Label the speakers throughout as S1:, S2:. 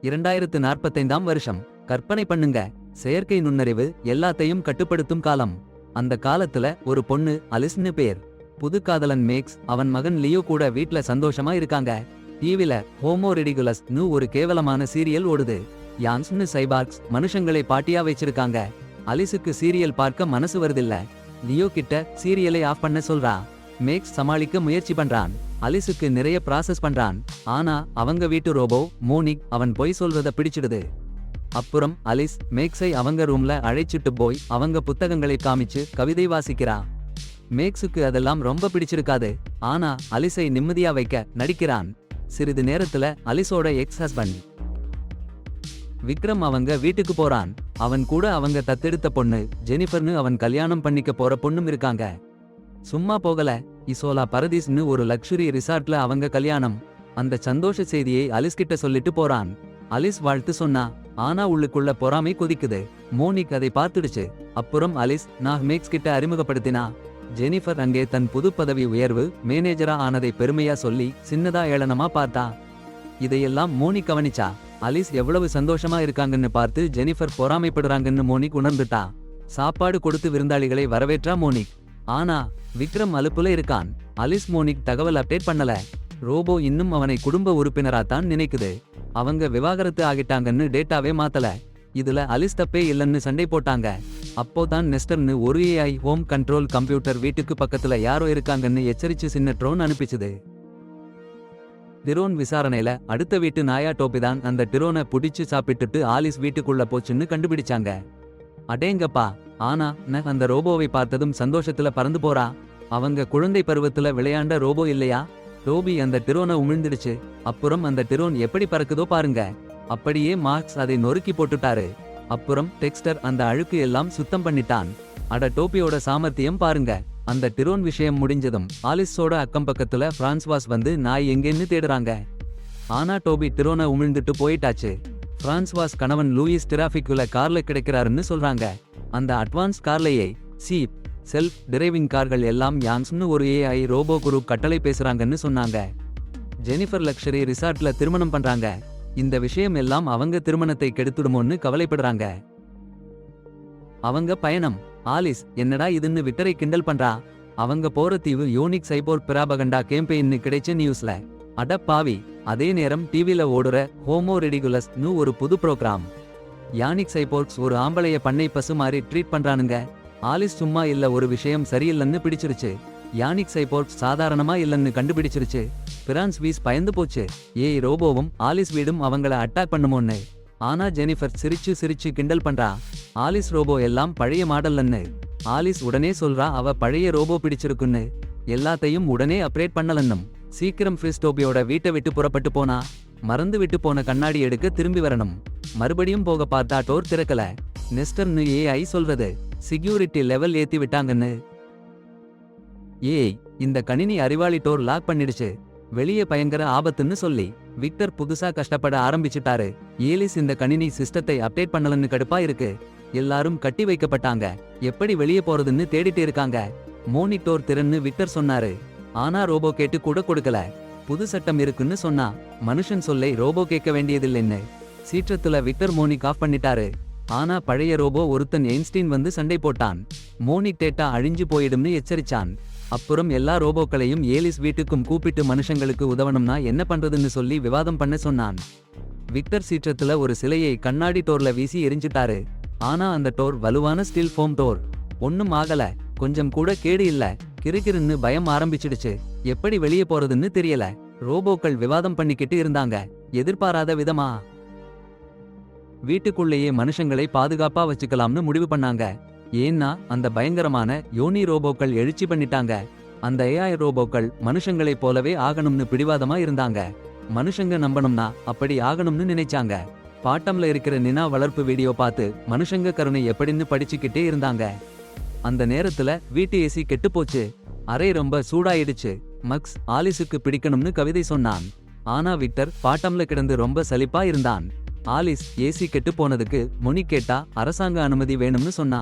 S1: 2045ஆம் வருஷம். கற்பனை பண்ணுங்க, செயற்கை நுண்ணறிவு எல்லாத்தையும் கட்டுப்படுத்தும் காலம். அந்த காலத்துல ஒரு பொண்ணு அலிஸ்னு பேர். புது காதலன் மேக்ஸ் அவன் மகன் லியோ கூட வீட்ல சந்தோஷமா இருக்காங்க. டிவில ஹோமோ ரெடிகுலஸ்னு ஒரு கேவலமான சீரியல் ஓடுது. யான்ஸ்னு சைபார்க்ஸ் மனுஷங்களை பாட்டியா வச்சிருக்காங்க. அலிஸுக்கு சீரியல் பார்க்க மனசு வருதில்ல. லியோ கிட்ட சீரியலை ஆஃப் பண்ண சொல்றா. மேக்ஸ் சமாளிக்க முயற்சி பண்றான். அலிஸுக்கு நிறைய ப்ராசஸ் பண்றான். ஆனா அவங்க வீட்டு ரோபோ மோனிக் அவன் பொய் சொல்றத பிடிச்சிடுது. அப்புறம் அலிஸ் மேக்ஸை அவங்க ரூம்ல அழைச்சிட்டு போய் அவங்க புத்தகங்களை காமிச்சு கவிதை வாசிக்கிறா. மேக்ஸுக்கு அதெல்லாம் ரொம்ப பிடிச்சிருக்காது. ஆனா அலிஸை நிம்மதியா வைக்க நடிக்கிறான். சிறிது நேரத்துல அலிஸோட எக்ஸ் ஹஸ்பண்ட் விக்ரம் அவங்க வீட்டுக்கு போறான். அவன் கூட அவங்க தத்தெடுத்த பொண்ணு ஜெனிஃபர்னு அவன் கல்யாணம் பண்ணிக்க போற பொண்ணும் இருக்காங்க. சும்மா போகல, இசோலா பரதீஸ்னு ஒரு லக்ஸுரி ரிசார்ட்ல அவங்க கல்யாணம். அந்த சந்தோஷ செய்தியை அலிஸ் கிட்ட சொல்லிட்டு போறான். அலிஸ் வாழ்த்து சொன்னா. ஆனா உள்ளுக்குள்ள பொறாமை கொதிக்குது. மோனிக் அதை பார்த்துடுச்சு. அப்புறம் அலிஸ் நான் மேக்ஸ் கிட்ட அறிமுகப்படுத்தினா. ஜெனிஃபர் அங்கே தன் புது பதவி உயர்வு மேனேஜரா ஆனதை பெருமையா சொல்லி சின்னதா ஏளனமா பார்த்தா. இதையெல்லாம் மோனிக் கவனிச்சா. அலிஸ் எவ்வளவு சந்தோஷமா இருக்காங்கன்னு பார்த்து ஜெனிஃபர் பொறாமைப்படுறாங்கன்னு மோனிக் உணர்ந்துட்டா. சாப்பாடு கொடுத்து விருந்தாளிகளை வரவேற்றா மோனிக். ஆனா விக்ரம் அலுப்புல இருக்கான். அலிஸ் மோனிக் தகவல் அப்டேட் பண்ணல. ரோபோ இன்னும் அவனை குடும்ப உறுப்பினராத்தான் நினைக்குது. அவங்க விவாகரத்து ஆகிட்டாங்கன்னு டேட்டாவே மாத்தல. இதுல அலிஸ் தப்பே இல்லைன்னு சண்டை போட்டாங்க. அப்போதான் நெஸ்டர்னு ஒரு ஏஐ ஹோம் கண்ட்ரோல் கம்ப்யூட்டர் வீட்டுக்கு பக்கத்துல யாரோ இருக்காங்கன்னு எச்சரிச்சு சின்ன ட்ரோன் அனுப்பிச்சுது. டிரோன் விசாரணையில அடுத்த வீட்டு நாயா டோபிதான் அந்த டிரோனை புடிச்சு சாப்பிட்டுட்டு ஆலிஸ் வீட்டுக்குள்ள போச்சுன்னு கண்டுபிடிச்சாங்க. அடேங்கப்பா. ஆனா அந்த ரோபோவை பார்த்ததும் சந்தோஷத்துல பறந்து போறா. அவங்க குழந்தை பருவத்துல விளையாண்ட ரோபோ இல்லையா? டோபி அந்த டிரோனை உமிழ்ந்துடுச்சு. அப்புறம் அந்த டிரோன் எப்படி பறக்குதோ பாருங்க. அப்படியே மார்க்ஸ் அதை நொறுக்கி போட்டுட்டாரு. அப்புறம் டெக்ஸ்டர் அந்த அழுக்கு எல்லாம் சுத்தம் பண்ணிட்டான். அட டோபியோட சாமர்த்தியம் பாருங்க. அந்த டிரோன் விஷயம் முடிஞ்சதும் ஆலிஸோட அக்கம் பக்கத்துல பிரான்ஸ்வாஸ் வந்து நாய் எங்கேன்னு தேடுறாங்க. ஆனா டோபி டிரோனை உமிழ்ந்துட்டு போயிட்டாச்சு. பிரான்ஸ்வாஸ் கணவன் லூயிஸ் டிராஃபிக்குல கார்ல கிடைக்கிறாருன்னு சொல்றாங்க. அந்த அட்வான்ஸ் கார்லையே சீப் செல்ஃப் டிரைவிங் கார்கள் எல்லாம் யான்ஸ்னு ஒரு ஏஐ ரோபோ குரூப் கட்டளை பேசுறாங்கன்னு சொன்னாங்க. ஜெனிஃபர் லக்ஸரி ரிசார்ட்ல திருமணம் பண்றாங்க. இந்த விஷயம் எல்லாம் அவங்க திருமணத்தை கெடுத்துடுமோன்னு கவலைப்படுறாங்க. அவங்க பயணம். ஆலிஸ் என்னடா இதுன்னு விக்டரை கிண்டல் பண்றா. அவங்க போற தீவு யோனிக் சைபோர்க் பிராபகண்டா கேம்பெயின்னு கிடைச்ச நியூஸ்ல. அட பாவி. அதே நேரம் டிவில ஓடுற ஹோமோ ரெடிகுலஸ்னு ஒரு புது ப்ரோக்ராம். யானிக் சைபோர்க்ஸ் ஒரு ஆம்பளைய பண்ணை பசு மாதிரி ட்ரீட் பண்றானுங்க. ஆலிஸ் சும்மா இல்ல, ஒரு விஷயம் சரியில்லைன்னு பிடிச்சிருச்சு. யானிக் சைபோர்க்ஸ் சாதாரணமா இல்லைன்னு கண்டுபிடிச்சிருச்சு. பிரான்ஸ்வீஸ் பயந்து போச்சு. ஏய் ரோபோவும் ஆலிஸ் வீடும் அவங்கள அட்டாக் பண்ணுமோன்னு. ஆனா ஜெனிஃபர் சிரிச்சு சிரிச்சு கிண்டல் பண்றா. ஆலிஸ் ரோபோ எல்லாம் பழைய மாடல்லன்னு. ஆலிஸ் உடனே சொல்றா அவ பழைய ரோபோ பிடிச்சிருக்குன்னு. எல்லாத்தையும் உடனே அப்டேட் பண்ணலன்னும். சீக்கிரம் ஃப்ரிஸ்டோபியோட வீட்டை விட்டு புறப்பட்டு போனா. மறந்து விட்டு போன கண்ணாடி எடுக்க திரும்பி வரணும். மறுபடியும் போக பார்த்தா டோர் திறக்கல. நெஸ்டர்னு ஏஐ சொல்றது. செக்யூரிட்டி லெவல் ஏத்தி விட்டாங்கன்னு. ஏய் இந்த கணினி அறிவாளி டோர் லாக் பண்ணிடுச்சு. வெளியே பயங்கர ஆபத்துன்னு சொல்லி விக்டர் புதுசா கஷ்டப்பட ஆரம்பிச்சுட்டாரு. ஏலிஸ் இந்த கணினி சிஸ்டத்தை அப்டேட் பண்ணலன்னு கடுப்பா இருக்கு. எல்லாரும் கட்டி வைக்கப்பட்டாங்க. எப்படி வெளியே போறதுன்னு தேடிட்டு இருக்காங்க. மோனிக் டோர் திறன்னு விக்டர் சொன்னாரு. ஆனா ரோபோ கேட்டு கூட கொடுக்கல. புது சட்டம் இருக்குன்னு சொன்னா. மனுஷன் சொல்லை ரோபோ கேட்க வேண்டியதில்லைன்னு. சீற்றத்துல விக்டர் மோனிக் ஆஃப் பண்ணிட்டாரு. ஆனா பழைய ரோபோ ஒருத்தன் எயின்ஸ்டீன் வந்து சண்டை போட்டான். மோனிக் டேட்டா அழிஞ்சு போயிடும்னு எச்சரிச்சான். அப்புறம் எல்லா ரோபோக்களையும் ஏலிஸ் வீட்டுக்கும் கூப்பிட்டு மனுஷங்களுக்கு உதவணும்னா என்ன பண்றதுன்னு சொல்லி விவாதம் பண்ண சொன்னான். விக்டர் சீற்றத்துல ஒரு சிலையை கண்ணாடி டோர்ல வீசி எரிஞ்சிட்டாரு. ஆனா அந்த டோர் வலுவான ஸ்டீல் ஃபோம் டோர். ஒன்னும் ஆகல. கொஞ்சம் கூட கேடு இல்ல. கிறுகிறுன்னு பயம் ஆரம்பிச்சிடுச்சு. எப்படி வெளியே போறதுன்னு தெரியல. ரோபோக்கள் விவாதம் பண்ணிக்கிட்டு இருந்தாங்க. எதிர்பாராத விதமா வீட்டுக்குள்ளேயே மனுஷங்களை பாதுகாப்பா வச்சுக்கலாம்னு முடிவு பண்ணாங்க. ஏன்னா அந்த பயங்கரமான யோனி ரோபோக்கள் எழுச்சி பண்ணிட்டாங்க. அந்த ஏஐ ரோபோக்கள் மனுஷங்களைப் போலவே ஆகணும்னு பிடிவாதமா இருந்தாங்க. மனுஷங்க நம்பணும்னா அப்படி ஆகணும்னு நினைச்சாங்க. பாட்டம்ல இருக்கிற நினா வளர்ப்பு வீடியோ பார்த்து மனுஷங்க கருணை எப்படின்னு படிச்சுக்கிட்டே இருந்தாங்க. அந்த நேரத்துல வீட்டு ஏசி கெட்டு போச்சு. அறை ரொம்ப சூடாயிடுச்சு. மக்ஸ் ஆலிஸுக்கு பிடிக்கணும்னு கவிதை சொன்னான். ஆனா விக்டர் பாட்டம்ல கிடந்து ரொம்ப சலிப்பா இருந்தான். ஆலிஸ் ஏசி கெட்டு போனதுக்கு மொனி கேட்டா அரசாங்க அனுமதி வேணும்னு சொன்னா.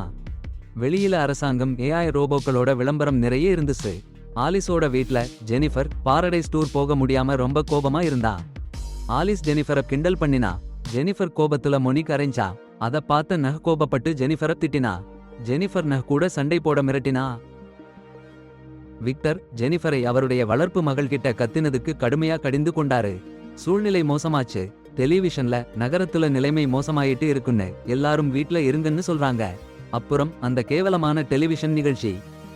S1: வெளியில அரசாங்கம் ஏஐ ரோபோக்களோட விளம்பரம் நிறைய இருந்துச்சு. ஆலிஸோட வீட்ல ஜெனிஃபர் பாரடைஸ் டூர் போக முடியாம ரொம்ப கோபமா இருந்தா. ஆலிஸ் ஜெனிஃபரை கிண்டல் பண்ணினா. ஜெனிஃபர் கோபத்துல மொனிக் அரைஞ்சா. அத பார்த்த நஹ் கோபப்பட்டு ஜெனிஃபரை திட்டினா. ஜெனிஃபர் நஹ் கூட சண்டை போட மிரட்டினா. விக்டர் ஜெனிஃபரை அவருடைய வளர்ப்பு மகள் கிட்ட கத்தினதுக்கு கடுமையா கடிந்து கொண்டாரு. சூழ்நிலை மோசமாச்சு. டெலிவிஷன்ல நகரத்துல நிலைமை மோசமாயிட்டு இருக்குன்னு எல்லாரும் வீட்ல இருங்கன்னு சொல்றாங்க. அப்புறம் அந்த கேவலமான டெலிவிஷன் நிகழ்ச்சி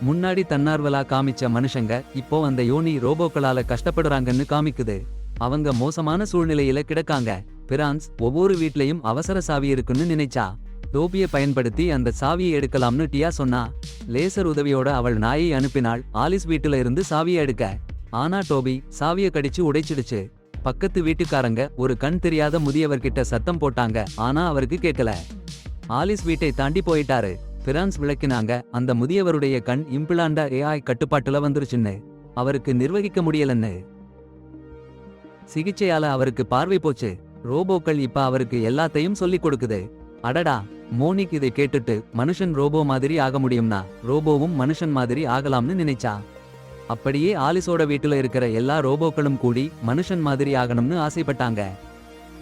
S1: முன்னாடி தன்னார்வலா காமிச்ச மனுஷங்க இப்போ அந்த யோனி ரோபோக்களால கஷ்டப்படுறாங்கன்னு காமிக்குது. அவங்க மோசமான சூழ்நிலையில கிடக்காங்க. பிரான்ஸ் ஒவ்வொரு வீட்லயும் அவசர சாவி இருக்குன்னு நினைச்சா. டோபியை பயன்படுத்தி அந்த சாவியை எடுக்கலாம்னு டியா சொன்னா. லேசர் உதவியோட அவள் நாயை அனுப்பினாள் ஆலிஸ் வீட்டுல இருந்து சாவியை எடுக்க. ஆனா டோபி சாவியை கடிச்சு உடைச்சிடுச்சு. பக்கத்து வீட்டுக்காரங்க ஒரு கண் தெரியாத முதியவர்கிட்ட சத்தம் போட்டாங்க. ஆனா அவருக்கு கேட்கல. ஆலிஸ் வீட்டை தாண்டி போயிட்டாரு. பிரான்ஸ் விளக்கினாங்க அந்த முதியவருடைய கண் இம்பிளான்டா ஏஐ கட்டுப்பாட்டுல வந்துருச்சுன்னு. அவருக்கு நிர்வகிக்க முடியலன்னு. சிகிச்சையால அவருக்கு பார்வை போச்சு. ரோபோக்கள் இப்ப அவருக்கு எல்லாத்தையும் சொல்லிக் கொடுக்குது. அடடா, மோனிக் இதை கேட்டுட்டு மனுஷன் ரோபோ மாதிரி ஆக முடியும்னா ரோபோவும் மனுஷன் மாதிரி ஆகலாம்னு நினைச்சா. அப்படியே ஆலிஸோட வீட்டுல இருக்கிற எல்லா ரோபோக்களும் கூடி மனுஷன் மாதிரி ஆகணும்னு ஆசைப்பட்டாங்க.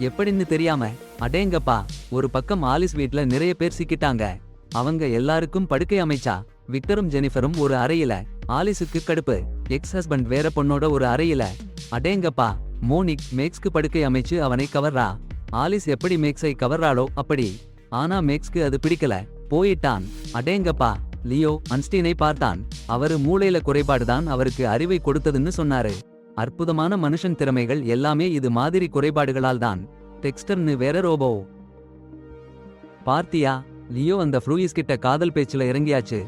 S1: எப்படின்னு தெரியாம அடேங்கப்பா, ஒரு பக்கம் ஆலிஸ் வீட்ல நிறைய பேர் சிக்கிட்டாங்க. அவங்க எல்லாருக்கும் படுக்கை அமைச்சா. விக்டரும் ஜெனிஃபரும் ஒரு அறையில. ஆலிஸுக்கு கடுப்பு. எக்ஸ் ஹஸ்பண்ட் வேற பொண்ணோட ஒரு அறையில. அடேங்கப்பா, மோனிக் மேக்ஸ்க்கு படுக்கை அமைச்சு அவனை கவர்றா. ஆலிஸ் எப்படி மேக்ஸை கவர்றாளோ அப்படி. ஆனா மேக்ஸ்க்கு அது பிடிக்கல. போயிட்டான். அடேங்கப்பா, லியோ அன்ஸ்டீனை பார்த்தான். அவரு மூளையில குறைபாடுதான் அவருக்கு அறிவை கொடுத்ததுன்னு சொன்னாரு. அற்புதமான மனுஷன் திறமைகள் எல்லாமே இது மாதிரி குறைபாடுகளால் தான். டெக்ஸ்டர்னு வேற ரோபோ. பார்த்தியா, லியோ அந்த ஃப்ரூயிஸ் கிட்ட காதல் பேச்சுல இறங்கியாச்சு.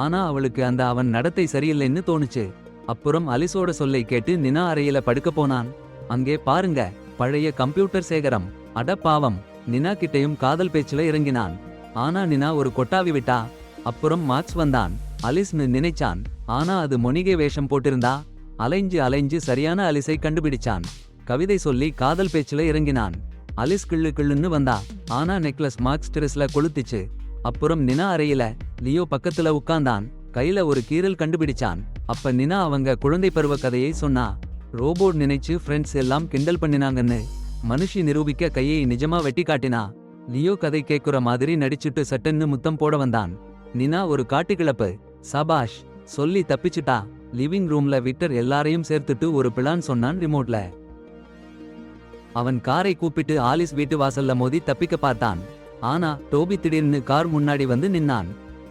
S1: ஆனா அவளுக்கு அந்த அவன் நடத்தை சரியில்லைன்னு தோணுச்சு. அப்புறம் அலிஸோட சொல்லை கேட்டு நினா அறையில படுக்க போனான். அங்கே பாருங்க, பழைய கம்ப்யூட்டர் சேகரம். அட பாவம், நினா கிட்டையும் காதல் பேச்சுல இறங்கினான். ஆனா நினா ஒரு கொட்டாவி விட்டா. அப்புறம் மார்க்ஸ் வந்தான். அலிஸ்னு நினைச்சான். ஆனா அது மொனிகே வேஷம் போட்டிருந்தா. அலைஞ்சு அலைஞ்சு சரியான அலிஸை கண்டுபிடிச்சான். கவிதை சொல்லி காதல் பேச்சுல இறங்கினான். அலிஸ் கிள்ளு கிள்ளுன்னு வந்தா. ஆனா நெக்லஸ் மார்க்ஸ் டெரஸ்ல கொளுத்திச்சு. அப்புறம் நினா அறையில. லியோ பக்கத்துல உட்கார்ந்தான். கையில ஒரு கீறல் கண்டுபிடிச்சான். அப்ப நினா அவங்க குழந்தை பருவ கதையை சொன்னா. ரோபோட் நினைச்சு ஃப்ரெண்ட்ஸ் எல்லாம் கிண்டல் பண்ணினாங்கன்னு. மனுஷி நிரூபிக்க கையை நிஜமா வெட்டி காட்டினா. லியோ கதை கேக்குற மாதிரி நடிச்சுட்டு சட்டன்னு முத்தம் போட வந்தான். நினா ஒரு காட்டுக்கிழப்பு. சபாஷ் சொல்லி தப்பிச்சுட்டா. லிவிங் ரூம்ல விக்டர் எல்லாரையும் சேர்த்துட்டு ஒரு பிளான் சொன்னான் ரிமோட்ல. அவன் காரை கூப்பிட்டு ஆலிஸ் வீட்டு வாசல்ல மோதி தப்பிக்க பார்த்தான். ஆனா டோபி திடீர்னு கார் முன்னாடி வந்து நின்னான்.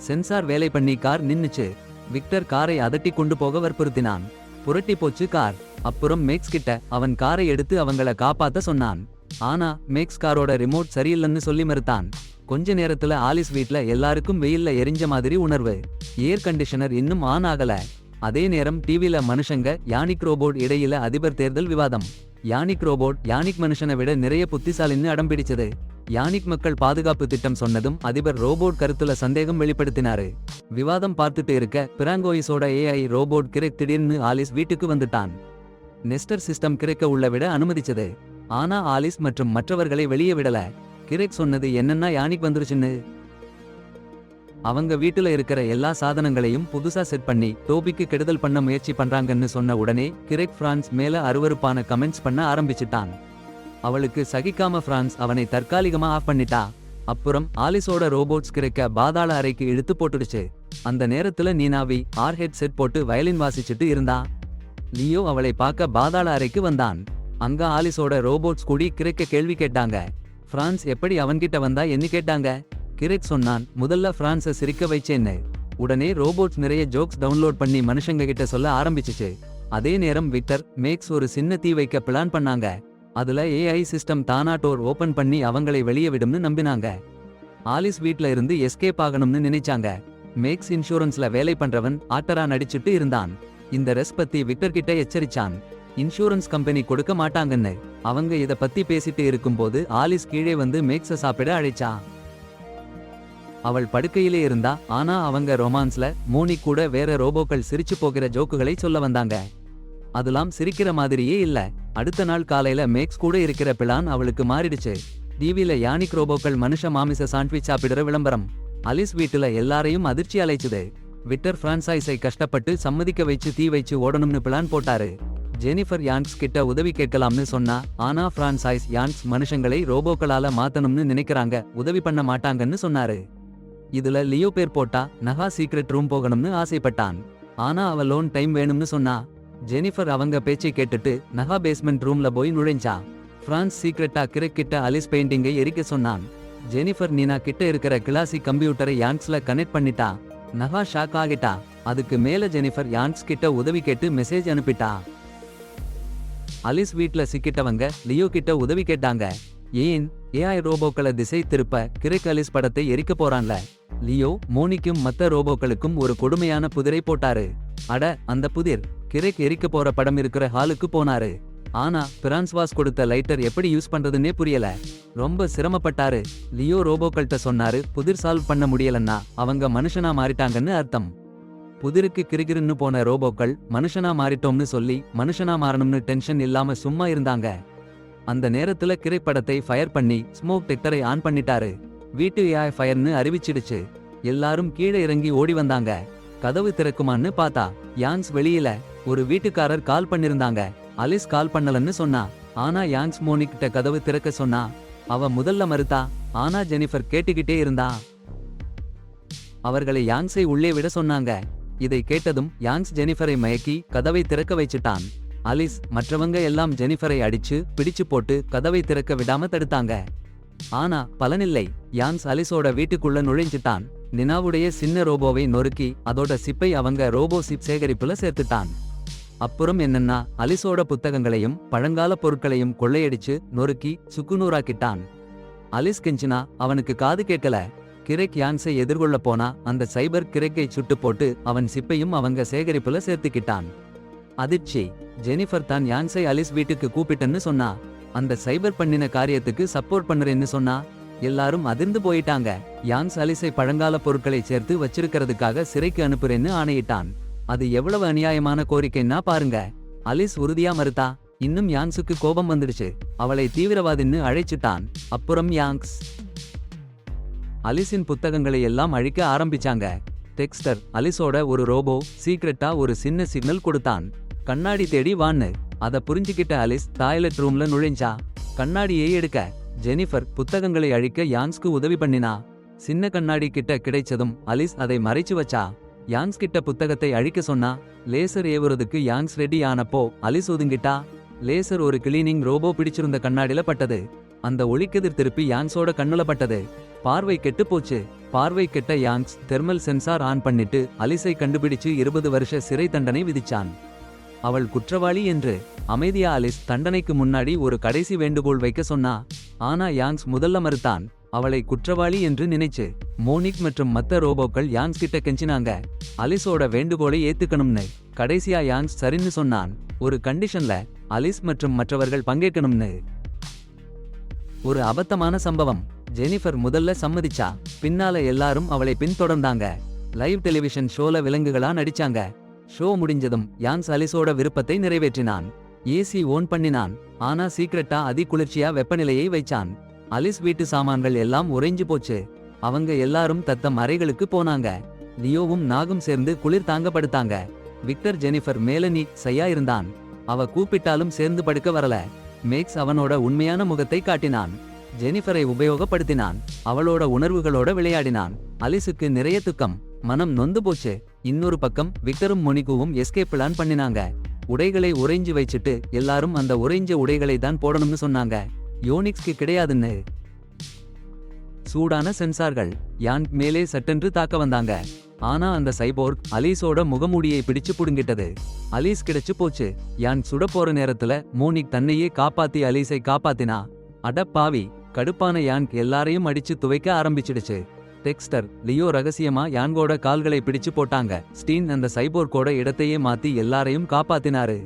S1: சென்சார் வேலை பண்ணி கார் நின்னுச்சு. விக்டர் காரை அதட்டி கொண்டு போக வற்புறுத்தினான். புரட்டி போச்சு கார். அப்புறம் மேக்ஸ் கிட்ட அவன் காரை எடுத்து அவங்கள காப்பாத்த சொன்னான். ஆனா மேக்ஸ் காரோட ரிமோட் சரியில்லைன்னு சொல்லி மறுத்தான். கொஞ்ச நேரத்துல ஆலிஸ் வீட்ல எல்லாருக்கும் வெயில்ல எரிஞ்ச மாதிரி உணர்வு. ஏர் கண்டிஷனர் இன்னும் ஆன் ஆகல. அதே நேரம் டிவில மனுஷங்க யானிக் ரோபோட் இடையில அதிபர் தேர்தல் விவாதம். யானிக் ரோபோட் யானிக் மனுஷனை விட நிறைய புத்திசாலின்னு அடம் பிடிச்சது. யானிக் மக்கள் பாதுகாப்பு திட்டம் சொன்னதும் அதிபர் ரோபோட் கருத்துல சந்தேகம் வெளிப்படுத்தினாரு. விவாதம் பார்த்துட்டு இருக்க பிராங்கோயிஸோட ஏஐ ரோபோட் கிரெக் திடீர்னு ஆலிஸ் வீட்டுக்கு வந்துட்டான். நெஸ்டர் சிஸ்டம் கிரெக்க உள்ள விட அனுமதிச்சது. ஆனா ஆலிஸ் மற்றும் மற்றவர்களை வெளியே விடல. கிரெக் சொன்னது என்னன்னா யானிக் வந்துருச்சுன்னு. அவங்க வீட்டுல இருக்கிற எல்லா சாதனங்களையும் புதுசா செட் பண்ணி டோபிக்கு கெடுதல் பண்ண முயற்சி பண்றாங்கன்னு சொன்ன உடனே கிரெக் பிரான்ஸ் மேல அருவருப்பான கமெண்ட்ஸ் பண்ண ஆரம்பிச்சிட்டான். அவளுக்கு சகிக்காம பிரான்ஸ் அவனை தற்காலிகமா ஆஃப் பண்ணிட்டா. அப்புறம் ஆலிஸோட ரோபோட்ஸ் கிரெக்க பாதாள அறைக்கு இழுத்து போட்டுடுச்சு. அந்த நேரத்துல நீனாவி ஹெட் செட் போட்டு வயலின் வாசிச்சுட்டு இருந்தா. லியோ அவளை பார்க்க பாதாள அறைக்கு வந்தான். அங்க ஆலிஸோட ரோபோட்ஸ் கூடி கிரெக்க கேள்வி கேட்டாங்க. பிரான்ஸ் எப்படி அவன்கிட்ட வந்தா என்ன கேட்டாங்க. கிரெக் சொன்னான், முதல்ல பிரான்ஸை சிரிக்க வைச்சேன்னு. உடனே ரோபோட்ஸ் நிறைய ஜோக்ஸ் டவுன்லோட் பண்ணி மனுஷங்க கிட்ட சொல்ல ஆரம்பிச்சுச்சு. அதே நேரம் விக்டர் மேக்ஸ் ஒரு சின்ன தீ வைக்க பிளான் பண்ணாங்க. அதுல ஏஐ சிஸ்டம் தானா டோர் ஓபன் பண்ணி அவங்களை வெளியே விடும்னு நம்பினாங்க. ஆலிஸ் வீட்ல இருந்து எஸ்கேப் ஆகணும்னு நினைச்சாங்க. மேக்ஸ் இன்சூரன்ஸ்ல வேலை பண்றவன் ஆட்டரா நடிச்சுட்டு இருந்தான். இந்த ரெஸ் பத்தி விக்டர் கிட்ட எச்சரிச்சான். இன்சூரன்ஸ் கம்பெனி கொடுக்க மாட்டாங்கன்னு. அவங்க இத பத்தி பேசிட்டு இருக்கும்போது ஆலிஸ் கீழே வந்து மேக்ஸ சாப்பிட அழைச்சா. அவள் படுக்கையிலே இருந்தா. ஆனா அவங்க ரொமான்ஸ்ல மோனிக் கூட வேற ரோபோக்கள் சிரிச்சு போகிற ஜோக்குகளை சொல்ல வந்தாங்க. அதெல்லாம் சிரிக்கிற மாதிரியே இல்ல. அடுத்த நாள் காலையில மேக்ஸ் கூட இருக்கிற பிளான் அவளுக்கு மாறிடுச்சு. டிவில யானிக் ரோபோக்கள் மனுஷ மாமிச சாண்ட்விச் சாப்பிடுற விளம்பரம். அலிஸ் வீட்டுல எல்லாரையும் அதிர்ச்சி அலைச்சுது. விக்டர் பிரான்சைஸை கஷ்டப்பட்டு சம்மதிக்க வச்சு தீ வச்சு ஓடணும்னு பிளான் போட்டாரு. ஜெனிஃபர் யான்ஸ் கிட்ட உதவி கேட்கலாம்னு சொன்னா, ஆனா பிரான்சாய்ஸ் யான்ஸ் மனுஷங்களை ரோபோக்களால மாத்தணும்னு நினைக்கிறாங்க, உதவி பண்ண மாட்டாங்கன்னு சொன்னாரு. இதுல லியோ பேர் போட்டா நகா சீக்ரெட் ரூம் போகணும்னு ஆசைப்பட்டான். ஆனா அவ லோன் டைம் வேணும்னு சொன்னா. ஜெனிஃபர் அவங்க பேச்சை கேட்டுட்டு நகா பேஸ்மெண்ட் ரூம்ல போய் நுழைஞ்சா. பிரான்ஸ் சீக்ரெட்டா கிரெக் கிட்ட அலிஸ் பெயிண்டிங்கை எரிக்க சொன்னான். ஜெனிஃபர் நீனா கிட்ட இருக்கிற கிளாசி கம்ப்யூட்டரை யான்ஸ்ல கனெக்ட் பண்ணிட்டா. நகா ஷாக் ஆகிட்டா. அதுக்கு மேல ஜெனிஃபர் யான்ஸ் கிட்ட உதவி கேட்டு மெசேஜ் அனுப்பிட்டா. அலிஸ் வீட்ல சிக்கிட்டவங்க லியோ கிட்ட உதவி கேட்டாங்க. ஏன் ஏஐ ரோபோக்களை திசை திருப்ப கிரெக் அலிஸ் படத்தை எரிக்க போறான்ல. லியோ மோனிக்கும் மத்த ரோபோக்களுக்கும் ஒரு கொடுமையான புதிரை போட்டாரு. அட அந்த புதிர் கிரெக் எரிக்க போற படம் இருக்கிற ஹாலுக்கு போனாரு. ஆனா பிரான்ஸ்வாஸ் கொடுத்த லைட்டர் எப்படி யூஸ் பண்றதுன்னே புரியல. ரொம்ப சிரமப்பட்டாரு. லியோ ரோபோக்கள்கிட்ட சொன்னாரு, புதிர் சால்வ் பண்ண முடியலன்னா அவங்க மனுஷனா மாறிட்டாங்கன்னு அர்த்தம். புதிருக்கு கிறுகிறுன்னு போன ரோபோக்கள் மனுஷனா மாறிட்டோம்னு சொல்லி மனுஷனா மாறணும்னு டென்ஷன் இல்லாம சும்மா இருந்தாங்க. அந்த நேரத்துல கிரெக் படத்தை ஃபயர் பண்ணி ஸ்மோக் டெக்டரை ஆன் பண்ணிட்டாரு. வீட்டு ஏஐ ஃபயர்னு அறிவிச்சிடுச்சு. எல்லாரும் கீழே இறங்கி ஓடி வந்தாங்க. கதவு திறக்குமான்னு பார்த்தா யான்ஸ் வெளியில. ஒரு வீட்டுக்காரர் கால் பண்ணிருந்தாங்க. அலிஸ் கால் பண்ணலன்னு சொன்னா. ஆனா யான்ஸ் மோனிக் கிட்ட கதவு திறக்க சொன்னா. அவ முதல்ல மறுத்தா. ஆனா ஜெனிஃபர் கேட்டுக்கிட்டே இருந்தா. அவர்களை யான்ஸை உள்ளே விட சொன்னாங்க. இதை கேட்டதும் யான்ஸ் ஜெனிஃபரை மயக்கி கதவை திறக்க வச்சுட்டான். அலிஸ் மற்றவங்க எல்லாம் ஜெனிஃபரை அடிச்சு பிடிச்சு போட்டு கதவை திறக்க விடாம தடுத்தாங்க. ஆனா பலனில்லை. யான்ஸ் அலிஸோட வீட்டுக்குள்ள நுழைஞ்சிட்டான். நினாவுடைய சின்ன ரோபோவை நொறுக்கி அதோட சிப்பை அவங்க ரோபோ சிப் சேகரிப்புல சேர்த்துட்டான். அப்புறம் என்னன்னா அலிஸோட புத்தகங்களையும் பழங்கால பொருட்களையும் கொள்ளையடிச்சு நொறுக்கி சுக்குநூறாக்கிட்டான். அலிஸ் கெஞ்சினா அவனுக்கு காது கேட்கல. கிரெக் யான்ஸை எதிர்கொள்ள போனா அந்த சைபர் கிரெக்கை சுட்டு போட்டு அவன் சிப்பையும் அவங்க சேகரிப்புல சேர்த்துக்கிட்டான். அதிர்ச்சி. ஜெனிஃபர் தான் யான்ஸை அலிஸ் வீட்டுக்கு கூப்பிட்டன்னு சொன்னா. அந்த சைபர் பண்ணின காரியத்துக்கு சப்போர்ட் பண்ணுறேன்னு சொன்னா. எல்லாரும் அதிர்ந்து போயிட்டாங்க. யான்ஸ் அலிஸை பழங்கால பொருட்களை சேர்த்து வச்சிருக்கிறதுக்காக சிறைக்கு அனுப்புறேன்னு ஆணையிட்டான். அது எவ்வளவு அநியாயமான கோரிக்கைன்னா பாருங்க. அலிஸ் உறுதியா மறுத்தா. இன்னும் யான்ஸுக்கு கோபம் வந்துடுச்சு. அவளை தீவிரவாதின்னு அழைச்சிட்டான். அப்புறம் யான்ஸ் அலிஸின் புத்தகங்களை எல்லாம் அழிக்க ஆரம்பிச்சாங்க. டெக்ஸ்டர் அலிஸோட ஒரு ரோபோ சீக்ரெட்டா ஒரு சின்ன சிக்னல் கொடுத்தான். கண்ணாடி தேடி வான்னு. அத புரிஞ்சுக்கிட்ட அலிஸ் டாய்லெட் ரூம்ல நுழைஞ்சா. கண்ணாடியை எடுக்க ஜெனிஃபர் புத்தகங்களை அழிக்க யான்ஸ்க்கு உதவி பண்ணினா. சின்ன கண்ணாடி கிட்ட கிடைச்சதும் அலிஸ் அதை மறைச்சு வச்சா. யான்ஸ் கிட்ட புத்தகத்தை அழிக்க சொன்னா. லேசர் ஏவுறதுக்கு யான்ஸ் ரெடி ஆனப்போ அலிஸ் ஒதுங்கிட்டா. லேசர் ஒரு கிளீனிங் ரோபோ பிடிச்சிருந்த கண்ணாடில பட்டது. அந்த ஒளிக்கதிர் திருப்பி யான்ஸோட கண்ணுல பட்டது. பார்வை கெட்டு போச்சு. பார்வை கெட்ட யான்ஸ் தெர்மல் சென்சார் ஆன் பண்ணிட்டு அலிஸை கண்டுபிடிச்சு 20 வருஷ சிறை தண்டனை விதிச்சான். அவள் குற்றவாளி என்று. அமைதியா அலிஸ் தண்டனைக்கு முன்னாடி ஒரு கடைசி வேண்டுகோள் வைக்க சொன்னா. ஆனா யான்ஸ் முதல்ல மறுத்தான். அவளை குற்றவாளி என்று நினைச்சு. மோனிக் மற்றும் மத்த ரோபோக்கள் யான்ஸ் கிட்ட கெஞ்சினாங்க. அலிஸோட வேண்டுகோளை ஏத்துக்கணும்னு. கடைசியா யான்ஸ் சரின்னு சொன்னான். ஒரு கண்டிஷன்ல அலிஸ் மற்றும் மற்றவர்கள் பங்கேற்கணும்னு. ஒரு அபத்தமான சம்பவம். ஜெனிஃபர் முதல்ல சம்மதிச்சா. பின்னால எல்லாரும் அவளை பின்தொடர்ந்தாங்க. லைவ் டெலிவிஷன் ஷோல விலங்குகளா நடிச்சாங்க. ஷோ முடிஞ்சதும் யான்ஸ் அலிஸோட விருப்பத்தை நிறைவேற்றினான். ஏசி ஓன் பண்ணினான். ஆனா சீக்ரெட்டா அதி குளிர்ச்சியா வெப்பநிலையை வைச்சான். அலிஸ் வீட்டு சாமான்கள் எல்லாம் உறைஞ்சு போச்சு. அவங்க எல்லாரும் தத்தம் அறைகளுக்கு போனாங்க. லியோவும் நாகும் சேர்ந்து குளிர் தாங்க படுத்தாங்க. விக்டர் ஜெனிஃபர் மேலனி சையா இருந்தான். அவ கூப்பிட்டாலும் சேர்ந்து படுக்க வரல. மேக்ஸ் அவனோட உண்மையான முகத்தை காட்டினான். ஜெனிஃபரை உபயோகப்படுத்தினான். அவளோட உணர்வுகளோட விளையாடினான். அலிஸுக்கு நிறைய துக்கம். மனம் நொந்து போச்சு. இன்னொரு பக்கம் விக்டரும் மொனிகுவும் எஸ்கேப் பிளான் பண்ணினாங்க. உடைகளை உறைஞ்சு வச்சிட்டு எல்லாரும் அந்த உறைஞ்ச உடைகளை தான் போடணும்னு சொன்னாங்க. யோனிக்ஸ்க்கு கிடையாதுன்னு. சூடான சென்சார்கள் யான் மேலே சட்டென்று தாக்க வந்தாங்க. ஆனா அந்த சைபோர்க் அலீஸோட முகமூடியை பிடிச்சு புடுங்கிட்டது. அலீஸ் கிடைச்சு போச்சு. யான் சுட போற நேரத்துல மோனிக் தன்னையே காப்பாத்தி அலீஸை காப்பாத்தினா. அட பாவி. கடுப்பான யான் எல்லாரையும் அடிச்சு துவைக்க ஆரம்பிச்சிடுச்சு. டெக்ஸ்டர் லியோ ரகசியமா யான்கோட கால்களை பிடிச்சு போட்டாங்க. ஸ்டீன் அந்த சைபோர்க்கோட இடத்தையே மாத்தி எல்லாரையும் காப்பாத்தினாரு.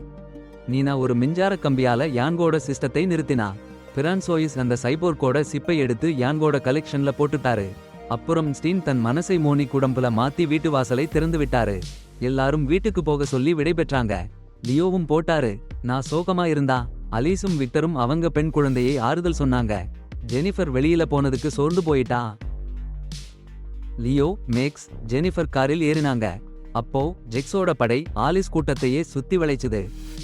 S1: நீனா ஒரு மின்சார கம்பியால யான்கோட சிஸ்டத்தை நிறுத்தினா. பிரான்சோயிஸ் அந்த சைபோர்க்கோட சிப்பை எடுத்து யான்கோட கலெக்ஷன்ல போட்டுட்டாரு. அப்புறம் ஸ்டீன் தன் மனசை மோனிக் உடம்புல மாத்தி வீட்டு வாசலை திறந்து விட்டாரு. எல்லாரும் வீட்டுக்கு போக சொல்லி விடைபெற்றாங்க. லியோவும் போட்டாரு. நான் சோகமா இருந்தா. அலீஸும் விக்டரும் அவங்க பெண் குழந்தையை ஆறுதல் சொன்னாங்க. ஜெனிஃபர் வெளியில போனதுக்கு சோர்ந்து போயிட்டா. லியோ மேக்ஸ் ஜெனிஃபர் காரில் ஏறினாங்க. அப்போ ஜெக்ஸோட படை ஆலிஸ் கூட்டத்தையே சுத்தி வளைச்சுது.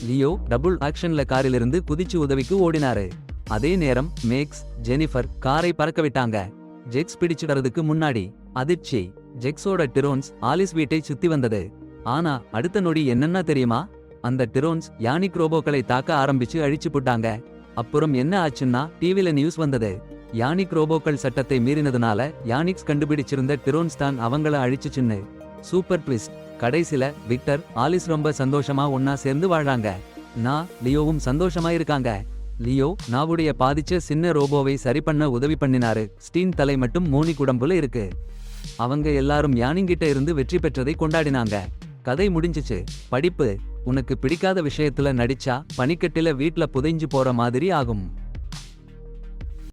S1: லியோ டபுள் ஆக்ஷன்ல காரிலிருந்து குதிச்சு உதவிக்கு ஓடினாரு. அதே நேரம் மேக்ஸ் ஜெனிஃபர் காரை பறக்க விட்டாங்க. ஜெக்ஸ் பிடிச்சிடறதுக்கு முன்னாடி. அதிர்ச்சி, ஜெக்ஸோட டிரோன்ஸ் ஆலிஸ் வீட்டை சுத்தி வந்தது. ஆனா அடுத்த நொடி என்னன்னா தெரியுமா? அந்த டிரோன்ஸ் யானிக் ரோபோக்களை தாக்க ஆரம்பிச்சு அழிச்சு போட்டாங்க. அப்புறம் என்ன ஆச்சுன்னா டிவில நியூஸ் வந்தது. யானிக் ரோபோக்கள் சட்டத்தை மீறினதுனால யானிக்ஸ் கண்டுபிடிச்சிருந்த டிரோன்ஸ் தான் அவங்கள அழிச்சுச்சுன்னு. Super twist. கடைசில விக்டர் ஆலிஸ் ரொம்ப சந்தோஷமா ஒன்னா சேர்ந்து வாழ்றாங்க. லியோவும் சந்தோஷமா இருக்காங்க. லியோ நாவுடைய பாதிச்ச சின்ன ரோபோவை சரி பண்ண உதவி பண்ணினாரு. ஸ்டீன் தலை மட்டும் மோனி குடம்புல இருக்கு. அவங்க எல்லாரும் யானிங்கிட்ட இருந்து வெற்றி பெற்றதை கொண்டாடினாங்க. கதை முடிஞ்சிச்சு. படிப்பு. உனக்கு பிடிக்காத விஷயத்துல நடிச்சா பனிக்கட்டில வீட்ல புதைஞ்சு போற மாதிரி ஆகும்.